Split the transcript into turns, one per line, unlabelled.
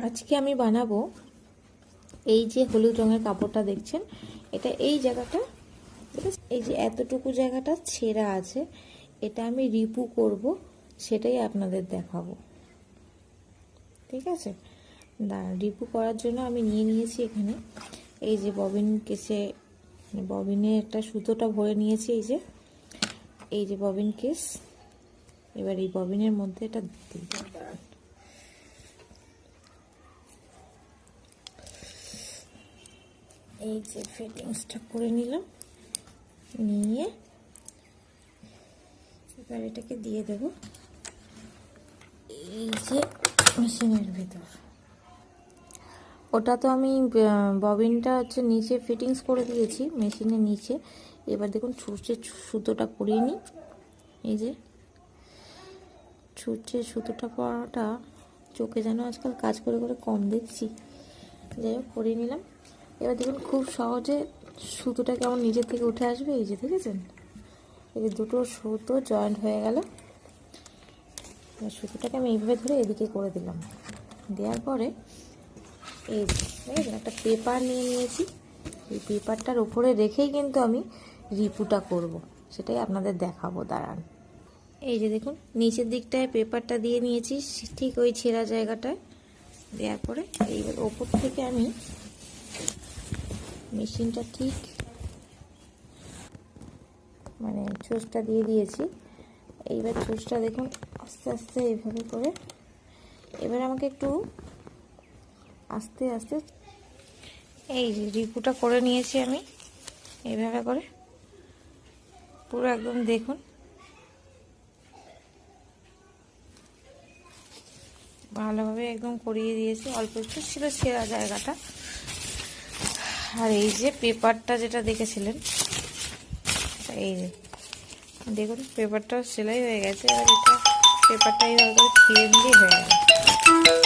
আজকে আমি বানাবো এই যে হলুদ রঙের কাপড়টা দেখছেন, এটা এই জায়গাটা, এই যে এতটুকু জায়গাটা ছেঁড়া আছে, এটা আমি রিপু করব, সেটাই আপনাদের দেখাবো। ঠিক আছে, দাঁড়ান। রিপু করার জন্য আমি নিয়ে নিয়েছি এখানে এই যে ববিন কেসে, ববিনে একটা সুতোটা ভরে নিয়েছি, এই যে ববিন কেস। এবার এই ববিনের মধ্যে এটা দিই, দাঁড়ান। এই যে ফিটিংসটা করে নিলাম, নিয়ে এবার এটাকে দিয়ে দেব এই যে মেশিনের ভিতর। ওটা তো আমি ববিনটা হচ্ছে নিচে ফিটিংস করে দিয়েছি মেশিনের নিচে। এবার দেখুন ছুঁচের সুতোটা পরিয়ে নিই। এই যে ছুঁচের সুতোটা পরাটা চোখে যেন আজকাল কাজ করে করে কম দেখছি, যাই হোক পরিয়ে নিলাম। এবার দেখুন খুব সহজে সুতোটা কেমন নিজের থেকে উঠে আসবে। এই যে দেখেছেন, এই যে দুটো সুতো জয়েন্ট হয়ে গেল। সুতোটাকে আমি এইভাবে ধরে এদিকে করে দিলাম, দেওয়ার পরে এই যে দেখেছেন একটা পেপার নিয়ে নিয়েছি। এই পেপারটার উপরে রেখেই কিন্তু আমি রিপুটা করব, সেটাই আপনাদের দেখাবো, দাঁড়ান। এই যে দেখুন নিচের দিকটায় পেপারটা দিয়ে নিয়েছি, ঠিক ওই ছেঁড়া জায়গাটায় দেওয়ার পরে এইবার ওপর থেকে আমি মেশিনটা ঠিক মানে ছুঁচটা দিয়ে দিয়েছি। এইবার ছুঁচটা দেখুন আস্তে আস্তে এইভাবে করে, এবার আমাকে একটু আস্তে আস্তে এই যে রিপুটা করে নিয়েছি আমি এইভাবে করে পুরো একদম দেখুন ভালোভাবে একদম করিয়ে দিয়েছি। অল্প একটু ছিল ছেঁড়া জায়গাটা। আর এই যে পেপারটা যেটা দেখেছিলেন, এই যে দেখুন পেপারটা সেলাই হয়ে গেছে। এবার এটা পেপারটা এইভাবে করে ছিঁড়ে নিলেই হয়ে গেল।